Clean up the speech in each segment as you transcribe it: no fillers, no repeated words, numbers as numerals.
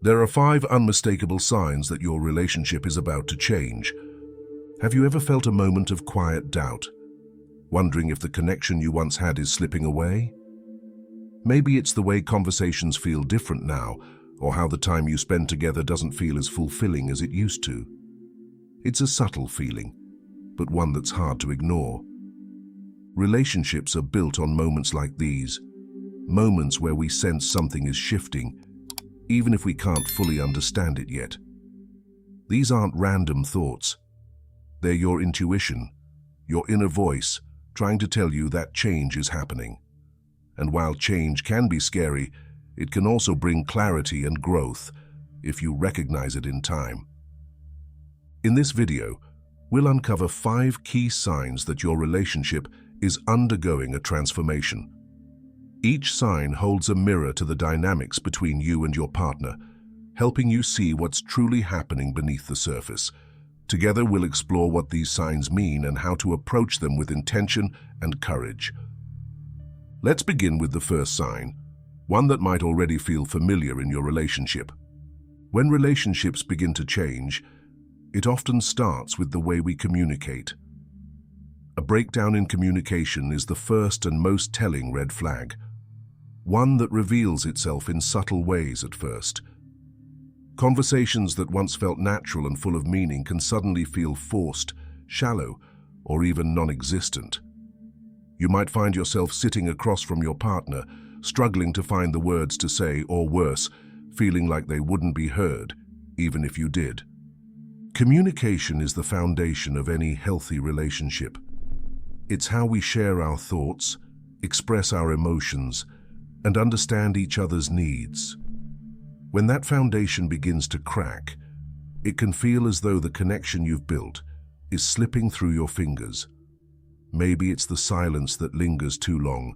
There are 5 unmistakable signs that your relationship is about to change. Have you ever felt a moment of quiet doubt, wondering if the connection you once had is slipping away? Maybe it's the way conversations feel different now, or how the time you spend together doesn't feel as fulfilling as it used to. It's a subtle feeling, but one that's hard to ignore. Relationships are built on moments like these, moments where we sense something is shifting, even if we can't fully understand it yet. These aren't random thoughts. They're your intuition, your inner voice, trying to tell you that change is happening. And while change can be scary, it can also bring clarity and growth if you recognize it in time. In this video, we'll uncover 5 key signs that your relationship is undergoing a transformation. Each sign holds a mirror to the dynamics between you and your partner, helping you see what's truly happening beneath the surface. Together, we'll explore what these signs mean and how to approach them with intention and courage. Let's begin with the first sign, one that might already feel familiar in your relationship. When relationships begin to change, it often starts with the way we communicate. A breakdown in communication is the first and most telling red flag, one that reveals itself in subtle ways at first. Conversations that once felt natural and full of meaning can suddenly feel forced, shallow, or even non-existent. You might find yourself sitting across from your partner, struggling to find the words to say, or worse, feeling like they wouldn't be heard, even if you did. Communication is the foundation of any healthy relationship. It's how we share our thoughts, express our emotions, and understand each other's needs. When that foundation begins to crack, it can feel as though the connection you've built is slipping through your fingers. Maybe it's the silence that lingers too long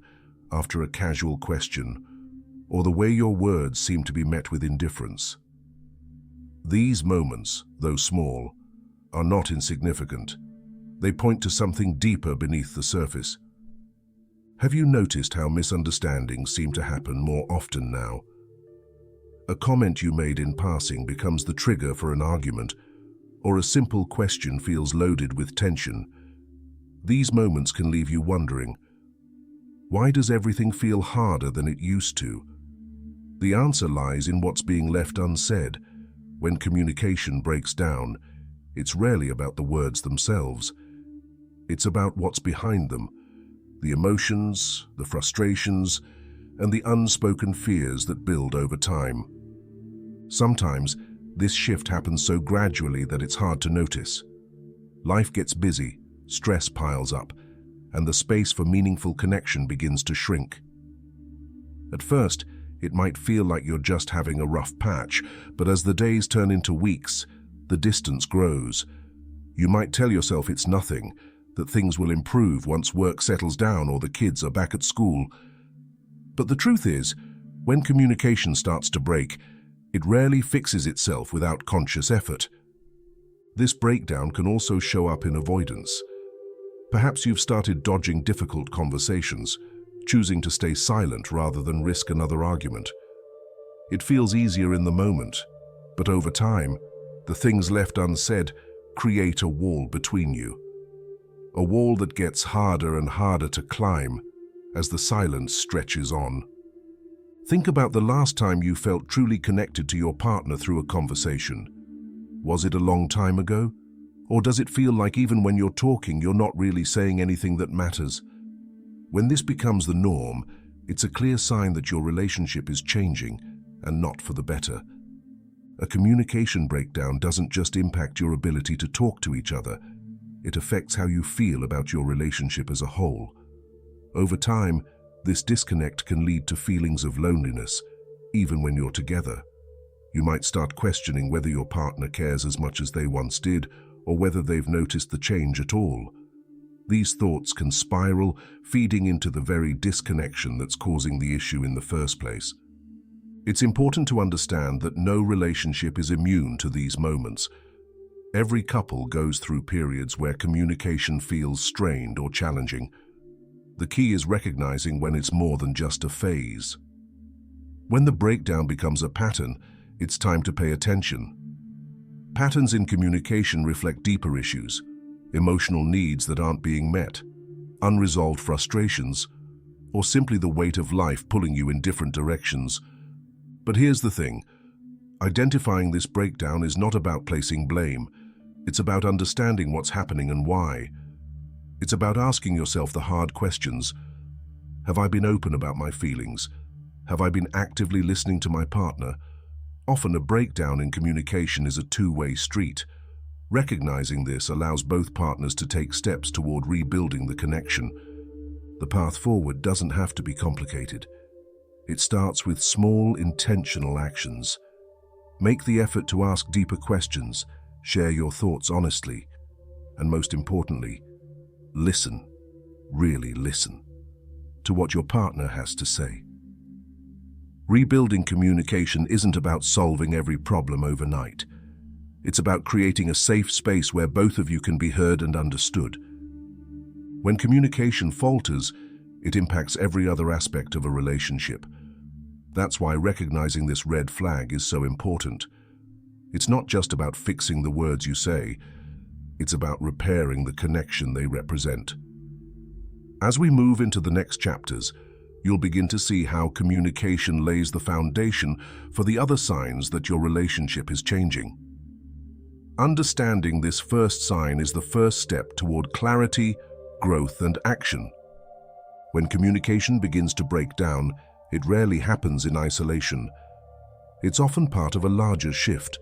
after a casual question, or the way your words seem to be met with indifference. These moments, though small, are not insignificant. They point to something deeper beneath the surface. Have you noticed how misunderstandings seem to happen more often now? A comment you made in passing becomes the trigger for an argument, or a simple question feels loaded with tension. These moments can leave you wondering, why does everything feel harder than it used to? The answer lies in what's being left unsaid. When communication breaks down, it's rarely about the words themselves. It's about what's behind them, the emotions, the frustrations, and the unspoken fears that build over time. Sometimes, this shift happens so gradually that it's hard to notice. Life gets busy, stress piles up, and the space for meaningful connection begins to shrink. At first, it might feel like you're just having a rough patch, but as the days turn into weeks, the distance grows. You might tell yourself it's nothing, that things will improve once work settles down or the kids are back at school. But the truth is, when communication starts to break, it rarely fixes itself without conscious effort. This breakdown can also show up in avoidance. Perhaps you've started dodging difficult conversations, choosing to stay silent rather than risk another argument. It feels easier in the moment, but over time, the things left unsaid create a wall between you. A wall that gets harder and harder to climb as the silence stretches on. Think about the last time you felt truly connected to your partner through a conversation. Was it a long time ago? Or does it feel like even when you're talking, you're not really saying anything that matters? When this becomes the norm, it's a clear sign that your relationship is changing, and not for the better. A communication breakdown doesn't just impact your ability to talk to each other, it affects how you feel about your relationship as a whole. Over time, this disconnect can lead to feelings of loneliness, even when you're together. You might start questioning whether your partner cares as much as they once did, or whether they've noticed the change at all. These thoughts can spiral, feeding into the very disconnection that's causing the issue in the first place. It's important to understand that no relationship is immune to these moments. Every couple goes through periods where communication feels strained or challenging. The key is recognizing when it's more than just a phase. When the breakdown becomes a pattern, it's time to pay attention. Patterns in communication reflect deeper issues, emotional needs that aren't being met, unresolved frustrations, or simply the weight of life pulling you in different directions. But here's the thing. Identifying this breakdown is not about placing blame. It's about understanding what's happening and why. It's about asking yourself the hard questions. Have I been open about my feelings? Have I been actively listening to my partner? Often a breakdown in communication is a two-way street. Recognizing this allows both partners to take steps toward rebuilding the connection. The path forward doesn't have to be complicated. It starts with small, intentional actions. Make the effort to ask deeper questions, share your thoughts honestly, and most importantly, listen, really listen, to what your partner has to say. Rebuilding communication isn't about solving every problem overnight. It's about creating a safe space where both of you can be heard and understood. When communication falters, it impacts every other aspect of a relationship. That's why recognizing this red flag is so important. It's not just about fixing the words you say, it's about repairing the connection they represent. As we move into the next chapters, you'll begin to see how communication lays the foundation for the other signs that your relationship is changing. Understanding this first sign is the first step toward clarity, growth, and action. When communication begins to break down, it rarely happens in isolation. It's often part of a larger shift,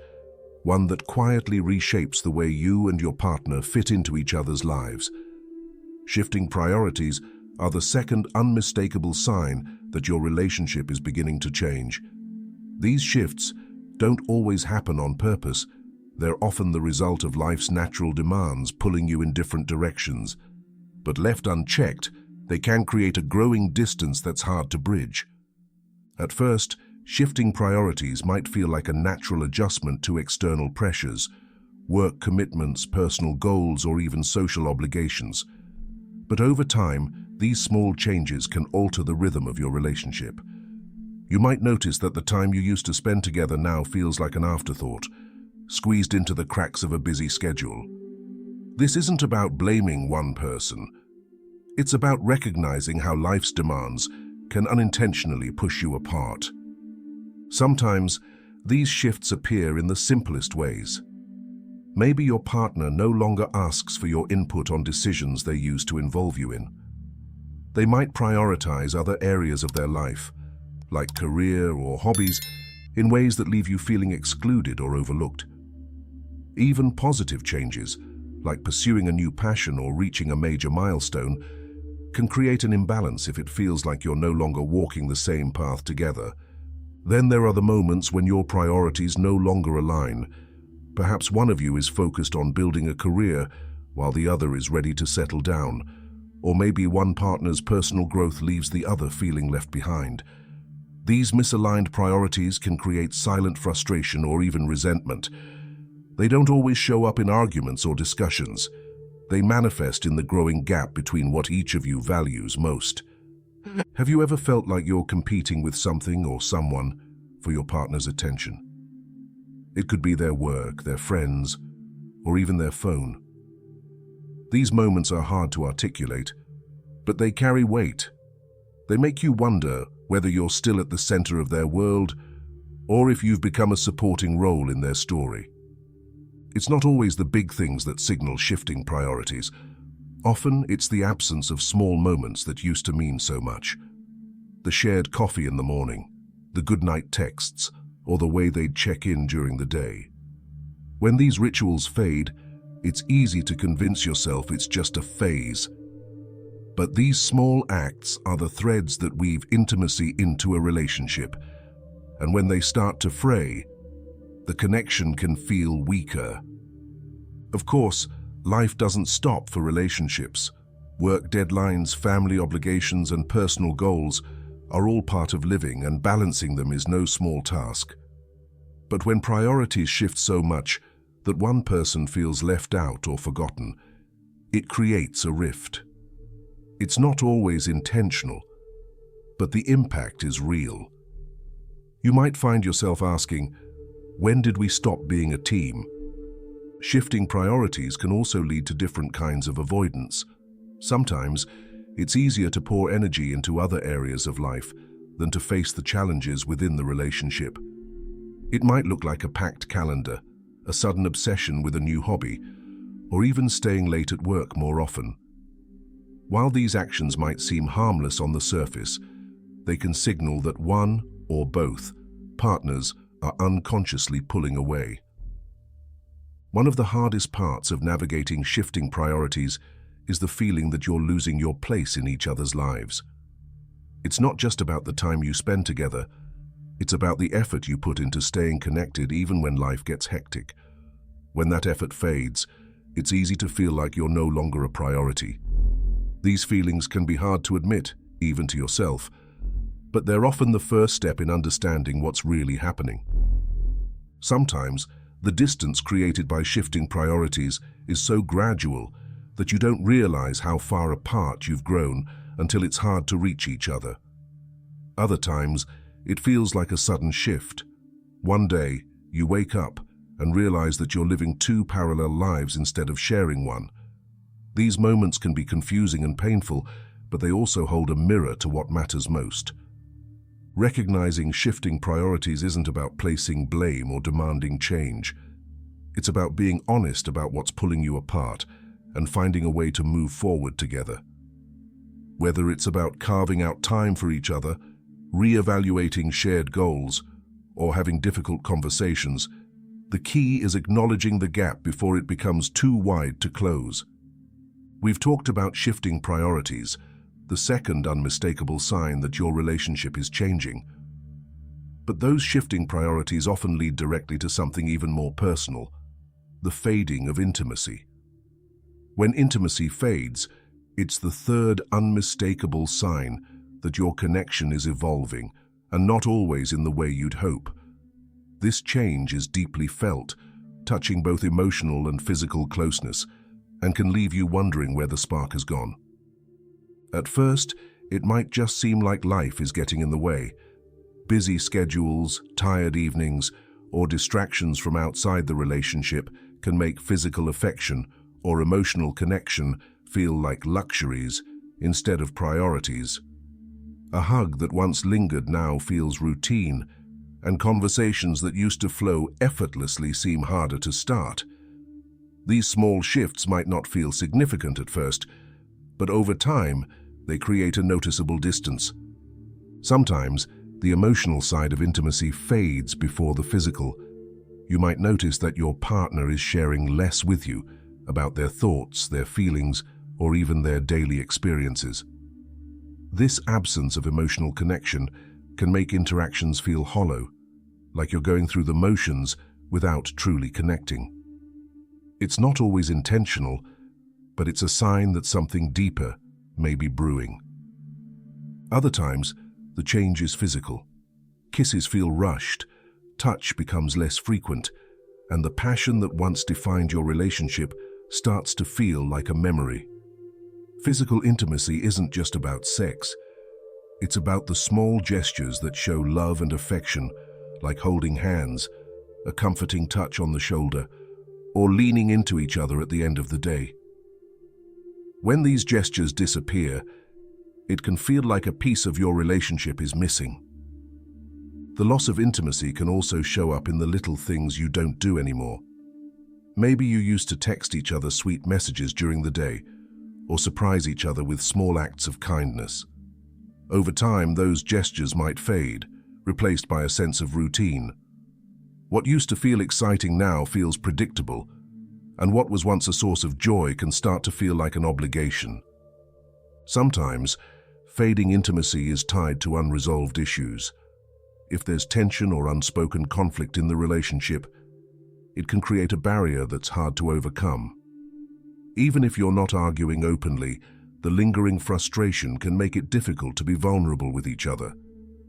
one that quietly reshapes the way you and your partner fit into each other's lives. Shifting priorities are the second unmistakable sign that your relationship is beginning to change. These shifts don't always happen on purpose. They're often the result of life's natural demands pulling you in different directions. But left unchecked, they can create a growing distance that's hard to bridge. At first, shifting priorities might feel like a natural adjustment to external pressures, work commitments, personal goals, or even social obligations. But over time, these small changes can alter the rhythm of your relationship. You might notice that the time you used to spend together now feels like an afterthought, squeezed into the cracks of a busy schedule. This isn't about blaming one person. It's about recognizing how life's demands can unintentionally push you apart. Sometimes, these shifts appear in the simplest ways. Maybe your partner no longer asks for your input on decisions they used to involve you in. They might prioritize other areas of their life, like career or hobbies, in ways that leave you feeling excluded or overlooked. Even positive changes, like pursuing a new passion or reaching a major milestone, can create an imbalance if it feels like you're no longer walking the same path together. Then there are the moments when your priorities no longer align. Perhaps one of you is focused on building a career while the other is ready to settle down. Or maybe one partner's personal growth leaves the other feeling left behind. These misaligned priorities can create silent frustration or even resentment. They don't always show up in arguments or discussions. They manifest in the growing gap between what each of you values most. Have you ever felt like you're competing with something or someone for your partner's attention? It could be their work, their friends, or even their phone. These moments are hard to articulate, but they carry weight. They make you wonder whether you're still at the center of their world or if you've become a supporting role in their story. It's not always the big things that signal shifting priorities. Often, it's the absence of small moments that used to mean so much. The shared coffee in the morning, the goodnight texts, or the way they'd check in during the day. When these rituals fade, it's easy to convince yourself it's just a phase. But these small acts are the threads that weave intimacy into a relationship. And when they start to fray, the connection can feel weaker. Of course, life doesn't stop for relationships. Work deadlines, family obligations, and personal goals are all part of living, and balancing them is no small task. But when priorities shift so much that one person feels left out or forgotten, it creates a rift. It's not always intentional, but the impact is real. You might find yourself asking, When did we stop being a team? Shifting priorities can also lead to different kinds of avoidance. Sometimes, it's easier to pour energy into other areas of life than to face the challenges within the relationship. It might look like a packed calendar, a sudden obsession with a new hobby, or even staying late at work more often. While these actions might seem harmless on the surface, they can signal that one or both partners are unconsciously pulling away. One of the hardest parts of navigating shifting priorities is the feeling that you're losing your place in each other's lives. It's not just about the time you spend together, it's about the effort you put into staying connected even when life gets hectic. When that effort fades, it's easy to feel like you're no longer a priority. These feelings can be hard to admit, even to yourself, but they're often the first step in understanding what's really happening. Sometimes, the distance created by shifting priorities is so gradual that you don't realize how far apart you've grown until it's hard to reach each other. Other times, it feels like a sudden shift. One day, you wake up and realize that you're living two parallel lives instead of sharing one. These moments can be confusing and painful, but they also hold a mirror to what matters most. Recognizing shifting priorities isn't about placing blame or demanding change. It's about being honest about what's pulling you apart and finding a way to move forward together. Whether it's about carving out time for each other, re-evaluating shared goals, or having difficult conversations, the key is acknowledging the gap before it becomes too wide to close. We've talked about shifting priorities, the second unmistakable sign that your relationship is changing. But those shifting priorities often lead directly to something even more personal, the fading of intimacy. When intimacy fades, it's the third unmistakable sign that your connection is evolving, and not always in the way you'd hope. This change is deeply felt, touching both emotional and physical closeness, and can leave you wondering where the spark has gone. At first, it might just seem like life is getting in the way. Busy schedules, tired evenings, or distractions from outside the relationship can make physical affection or emotional connection feel like luxuries instead of priorities. A hug that once lingered now feels routine, and conversations that used to flow effortlessly seem harder to start. These small shifts might not feel significant at first, but over time, they create a noticeable distance. Sometimes, the emotional side of intimacy fades before the physical. You might notice that your partner is sharing less with you about their thoughts, their feelings, or even their daily experiences. This absence of emotional connection can make interactions feel hollow, like you're going through the motions without truly connecting. It's not always intentional, but it's a sign that something deeper may be brewing. Other times, the change is physical. Kisses feel rushed, touch becomes less frequent, and the passion that once defined your relationship starts to feel like a memory. Physical intimacy isn't just about sex. It's about the small gestures that show love and affection, like holding hands, a comforting touch on the shoulder, or leaning into each other at the end of the day. When these gestures disappear, it can feel like a piece of your relationship is missing. The loss of intimacy can also show up in the little things you don't do anymore. Maybe you used to text each other sweet messages during the day, or surprise each other with small acts of kindness. Over time, those gestures might fade, replaced by a sense of routine. What used to feel exciting now feels predictable, and what was once a source of joy can start to feel like an obligation. Sometimes, fading intimacy is tied to unresolved issues. If there's tension or unspoken conflict in the relationship, it can create a barrier that's hard to overcome. Even if you're not arguing openly, the lingering frustration can make it difficult to be vulnerable with each other.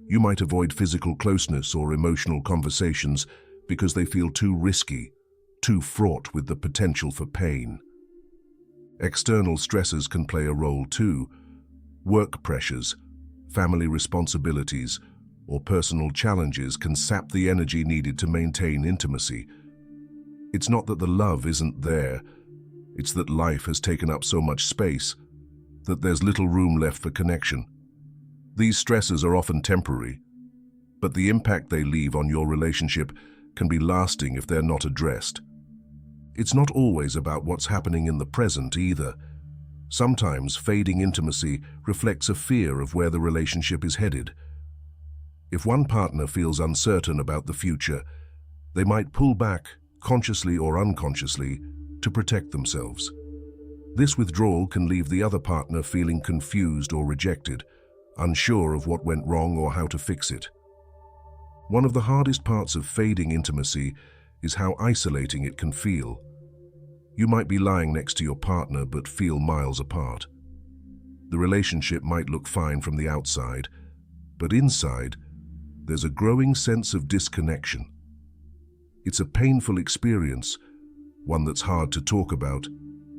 You might avoid physical closeness or emotional conversations because they feel too risky, too fraught with the potential for pain. External stressors can play a role too. Work pressures, family responsibilities, or personal challenges can sap the energy needed to maintain intimacy. It's not that the love isn't there, it's that life has taken up so much space that there's little room left for connection. These stresses are often temporary, but the impact they leave on your relationship can be lasting if they're not addressed. It's not always about what's happening in the present either. Sometimes fading intimacy reflects a fear of where the relationship is headed. If one partner feels uncertain about the future, they might pull back, consciously or unconsciously, to protect themselves. This withdrawal can leave the other partner feeling confused or rejected, unsure of what went wrong or how to fix it. One of the hardest parts of fading intimacy is how isolating it can feel. You might be lying next to your partner but feel miles apart. The relationship might look fine from the outside, but inside, there's a growing sense of disconnection. It's a painful experience, one that's hard to talk about,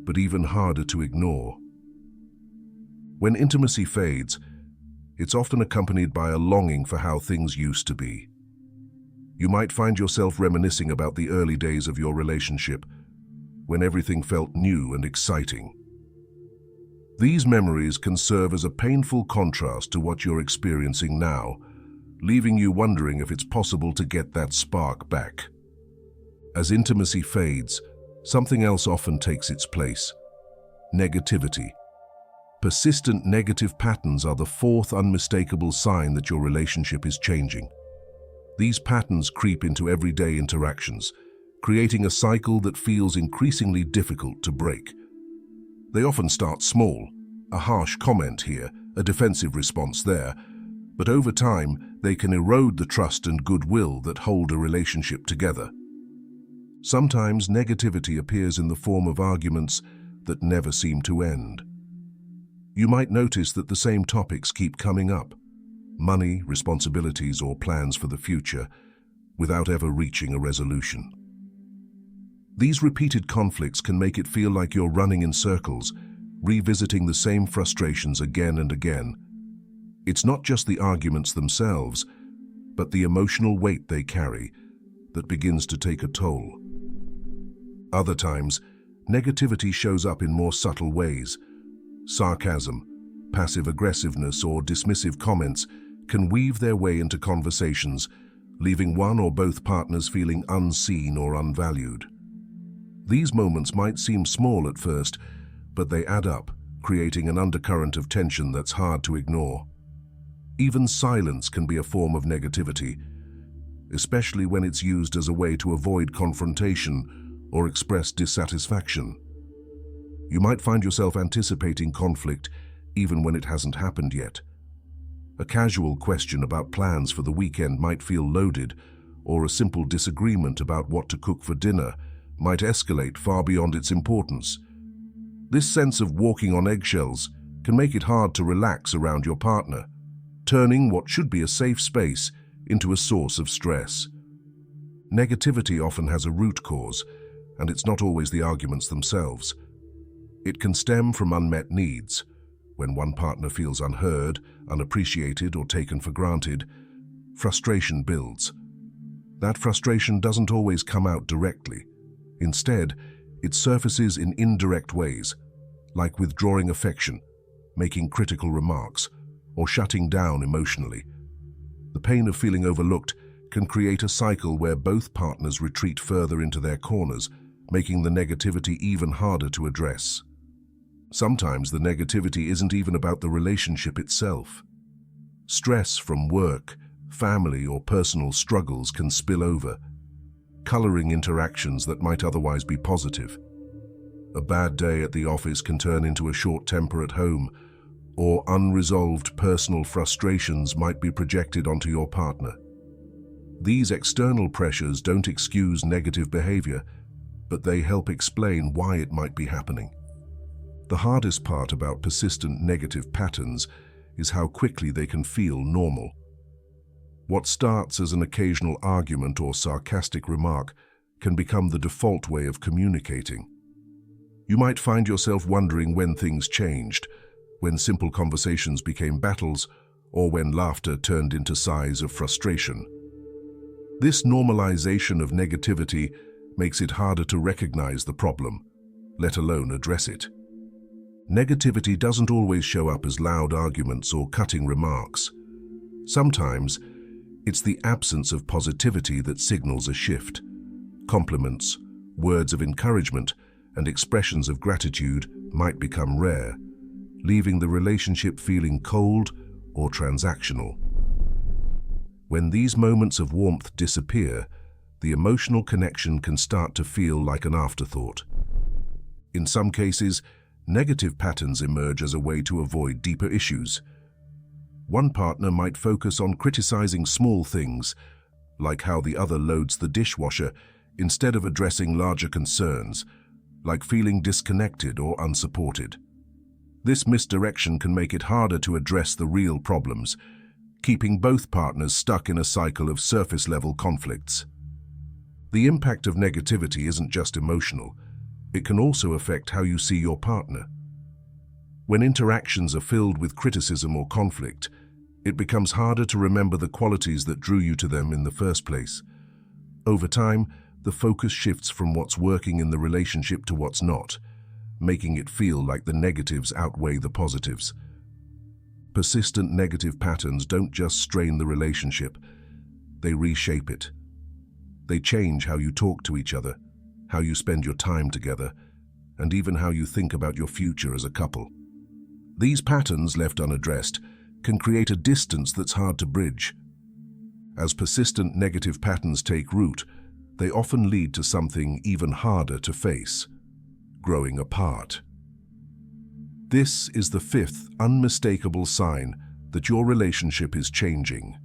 but even harder to ignore. When intimacy fades, it's often accompanied by a longing for how things used to be. You might find yourself reminiscing about the early days of your relationship, when everything felt new and exciting. These memories can serve as a painful contrast to what you're experiencing now, leaving you wondering if it's possible to get that spark back. As intimacy fades, something else often takes its place: negativity. Persistent negative patterns are the fourth unmistakable sign that your relationship is changing. These patterns creep into everyday interactions, creating a cycle that feels increasingly difficult to break. They often start small, a harsh comment here, a defensive response there, but over time they can erode the trust and goodwill that hold a relationship together. Sometimes negativity appears in the form of arguments that never seem to end. You might notice that the same topics keep coming up: money, responsibilities, or plans for the future, without ever reaching a resolution. These repeated conflicts can make it feel like you're running in circles, revisiting the same frustrations again and again. It's not just the arguments themselves, but the emotional weight they carry that begins to take a toll. Other times, negativity shows up in more subtle ways. Sarcasm, passive aggressiveness, or dismissive comments can weave their way into conversations, leaving one or both partners feeling unseen or unvalued. These moments might seem small at first, but they add up, creating an undercurrent of tension that's hard to ignore. Even silence can be a form of negativity, especially when it's used as a way to avoid confrontation or express dissatisfaction. You might find yourself anticipating conflict even when it hasn't happened yet. A casual question about plans for the weekend might feel loaded, or a simple disagreement about what to cook for dinner might escalate far beyond its importance. This sense of walking on eggshells can make it hard to relax around your partner, turning what should be a safe space into a source of stress. Negativity often has a root cause, and it's not always the arguments themselves. It can stem from unmet needs. When one partner feels unheard, unappreciated, or taken for granted, frustration builds. That frustration doesn't always come out directly. Instead, it surfaces in indirect ways, like withdrawing affection, making critical remarks, or shutting down emotionally. The pain of feeling overlooked can create a cycle where both partners retreat further into their corners, making the negativity even harder to address. Sometimes the negativity isn't even about the relationship itself. Stress from work, family, or personal struggles can spill over, coloring interactions that might otherwise be positive. A bad day at the office can turn into a short temper at home, or unresolved personal frustrations might be projected onto your partner. These external pressures don't excuse negative behavior, but they help explain why it might be happening. The hardest part about persistent negative patterns is how quickly they can feel normal. What starts as an occasional argument or sarcastic remark can become the default way of communicating. You might find yourself wondering when things changed, when simple conversations became battles, or when laughter turned into sighs of frustration. This normalization of negativity makes it harder to recognize the problem, let alone address it. Negativity doesn't always show up as loud arguments or cutting remarks. Sometimes, it's the absence of positivity that signals a shift. Compliments, words of encouragement, and expressions of gratitude might become rare, leaving the relationship feeling cold or transactional. When these moments of warmth disappear, the emotional connection can start to feel like an afterthought. In some cases, negative patterns emerge as a way to avoid deeper issues. One partner might focus on criticizing small things, like how the other loads the dishwasher, instead of addressing larger concerns, like feeling disconnected or unsupported. This misdirection can make it harder to address the real problems, keeping both partners stuck in a cycle of surface-level conflicts. The impact of negativity isn't just emotional. It can also affect how you see your partner. When interactions are filled with criticism or conflict, it becomes harder to remember the qualities that drew you to them in the first place. Over time, the focus shifts from what's working in the relationship to what's not, making it feel like the negatives outweigh the positives. Persistent negative patterns don't just strain the relationship, they reshape it. They change how you talk to each other, how you spend your time together, and even how you think about your future as a couple. These patterns, left unaddressed, can create a distance that's hard to bridge. As persistent negative patterns take root, they often lead to something even harder to face: growing apart. This is the fifth unmistakable sign that your relationship is changing.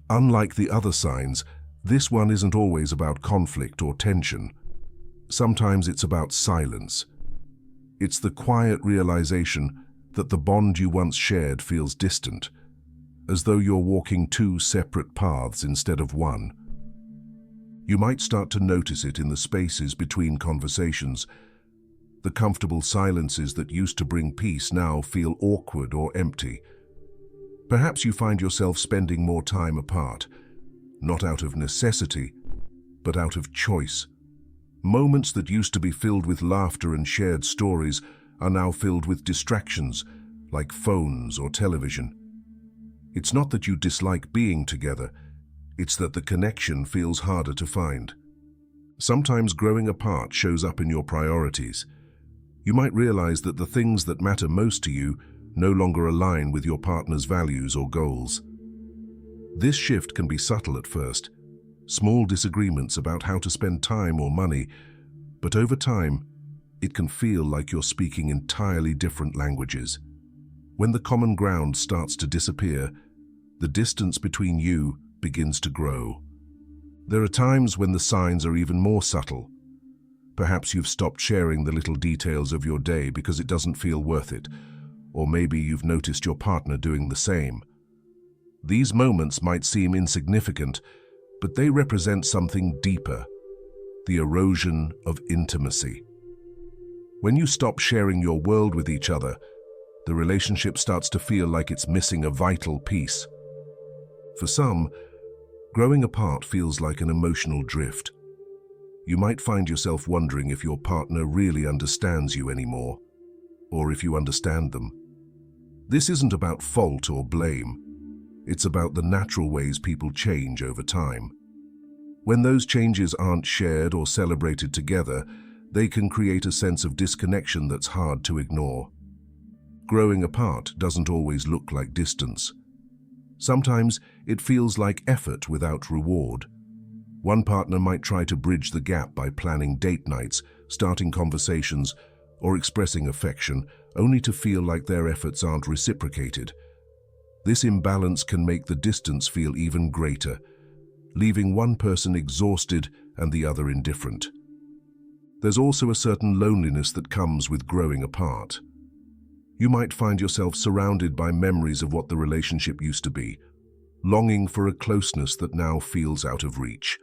Unlike the other signs, this one isn't always about conflict or tension. Sometimes it's about silence. It's the quiet realization that the bond you once shared feels distant, as though you're walking two separate paths instead of one. You might start to notice it in the spaces between conversations. The comfortable silences that used to bring peace now feel awkward or empty. Perhaps you find yourself spending more time apart, not out of necessity, but out of choice. Moments that used to be filled with laughter and shared stories are now filled with distractions, like phones or television. It's not that you dislike being together, it's that the connection feels harder to find. Sometimes growing apart shows up in your priorities. You might realize that the things that matter most to you no longer align with your partner's values or goals. This shift can be subtle at first, small disagreements about how to spend time or money, but over time, it can feel like you're speaking entirely different languages. When the common ground starts to disappear, the distance between you begins to grow. There are times when the signs are even more subtle. Perhaps you've stopped sharing the little details of your day because it doesn't feel worth it, or maybe you've noticed your partner doing the same. These moments might seem insignificant, but they represent something deeper: the erosion of intimacy. When you stop sharing your world with each other, the relationship starts to feel like it's missing a vital piece. For some, growing apart feels like an emotional drift. You might find yourself wondering if your partner really understands you anymore, or if you understand them. This isn't about fault or blame. It's about the natural ways people change over time. When those changes aren't shared or celebrated together, they can create a sense of disconnection that's hard to ignore. Growing apart doesn't always look like distance. Sometimes it feels like effort without reward. One partner might try to bridge the gap by planning date nights, starting conversations, or expressing affection, only to feel like their efforts aren't reciprocated. This imbalance can make the distance feel even greater, leaving one person exhausted and the other indifferent. There's also a certain loneliness that comes with growing apart. You might find yourself surrounded by memories of what the relationship used to be, longing for a closeness that now feels out of reach.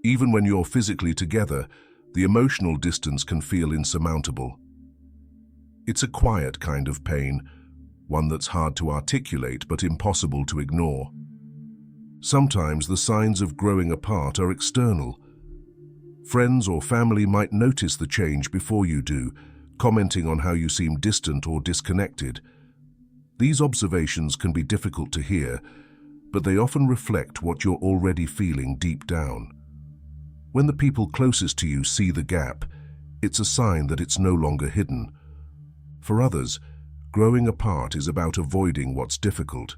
Even when you're physically together, the emotional distance can feel insurmountable. It's a quiet kind of pain, one that's hard to articulate but impossible to ignore. Sometimes the signs of growing apart are external. Friends or family might notice the change before you do, commenting on how you seem distant or disconnected. These observations can be difficult to hear, but they often reflect what you're already feeling deep down. When the people closest to you see the gap, it's a sign that it's no longer hidden. For others, growing apart is about avoiding what's difficult.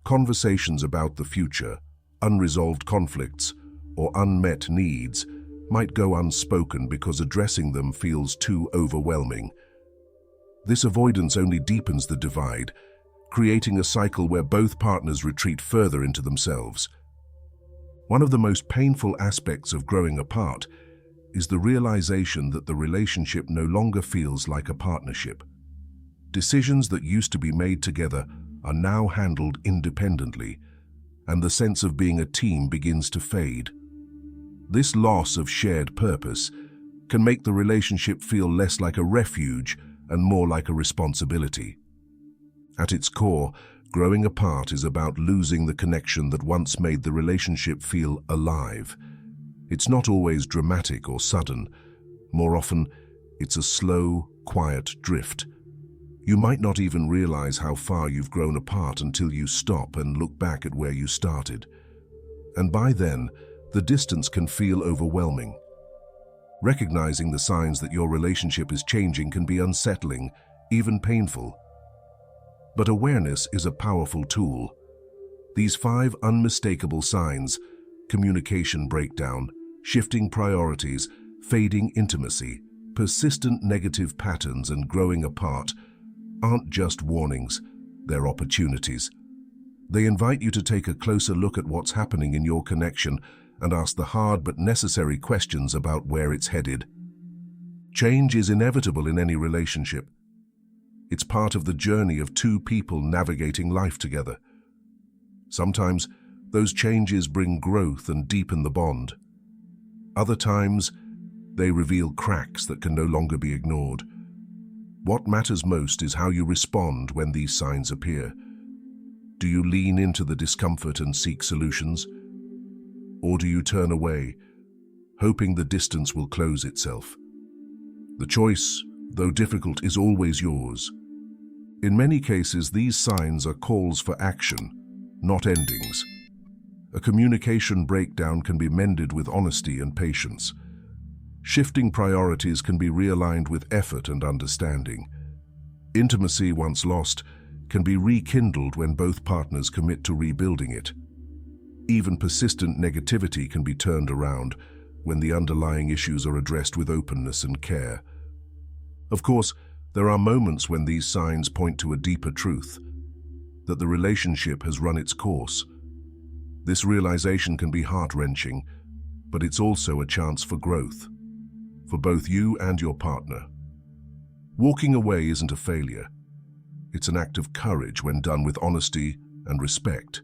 Conversations about the future, unresolved conflicts, or unmet needs might go unspoken because addressing them feels too overwhelming. This avoidance only deepens the divide, creating a cycle where both partners retreat further into themselves. One of the most painful aspects of growing apart is the realization that the relationship no longer feels like a partnership. Decisions that used to be made together are now handled independently, and the sense of being a team begins to fade. This loss of shared purpose can make the relationship feel less like a refuge and more like a responsibility. At its core, growing apart is about losing the connection that once made the relationship feel alive. It's not always dramatic or sudden. More often, it's a slow, quiet drift. You might not even realize how far you've grown apart until you stop and look back at where you started. And by then, the distance can feel overwhelming. Recognizing the signs that your relationship is changing can be unsettling, even painful. But awareness is a powerful tool. These 5 unmistakable signs, communication breakdown, shifting priorities, fading intimacy, persistent negative patterns, and growing apart, aren't just warnings, they're opportunities. They invite you to take a closer look at what's happening in your connection and ask the hard but necessary questions about where it's headed. Change is inevitable in any relationship. It's part of the journey of 2 people navigating life together. Sometimes, those changes bring growth and deepen the bond. Other times, they reveal cracks that can no longer be ignored. What matters most is how you respond when these signs appear. Do you lean into the discomfort and seek solutions? Or do you turn away, hoping the distance will close itself? The choice, though difficult, is always yours. In many cases, these signs are calls for action, not endings. A communication breakdown can be mended with honesty and patience. Shifting priorities can be realigned with effort and understanding. Intimacy, once lost, can be rekindled when both partners commit to rebuilding it. Even persistent negativity can be turned around when the underlying issues are addressed with openness and care. Of course, there are moments when these signs point to a deeper truth, that the relationship has run its course. This realization can be heart-wrenching, but it's also a chance for growth, for both you and your partner. Walking away isn't a failure. It's an act of courage when done with honesty and respect.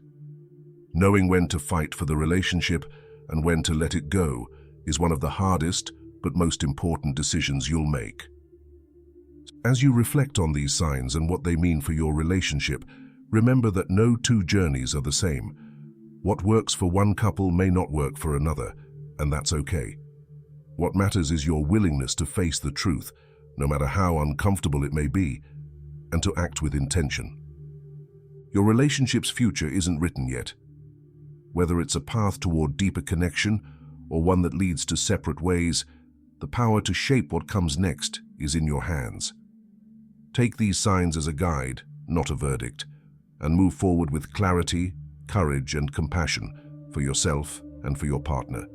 Knowing when to fight for the relationship and when to let it go is one of the hardest but most important decisions you'll make. As you reflect on these signs and what they mean for your relationship, remember that no 2 journeys are the same. What works for one couple may not work for another, and that's okay. What matters is your willingness to face the truth, no matter how uncomfortable it may be, and to act with intention. Your relationship's future isn't written yet. Whether it's a path toward deeper connection or one that leads to separate ways, the power to shape what comes next is in your hands. Take these signs as a guide, not a verdict, and move forward with clarity, courage, and compassion for yourself and for your partner.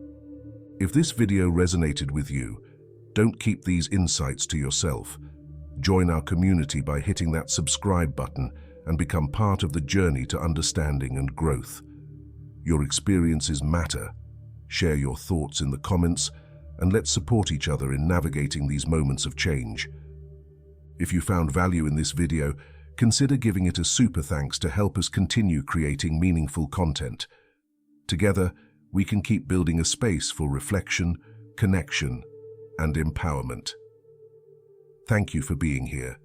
If this video resonated with you, don't keep these insights to yourself. Join our community by hitting that subscribe button and become part of the journey to understanding and growth. Your experiences matter. Share your thoughts in the comments, and let's support each other in navigating these moments of change. If you found value in this video, consider giving it a super thanks to help us continue creating meaningful content. Together, we can keep building a space for reflection, connection, and empowerment. Thank you for being here.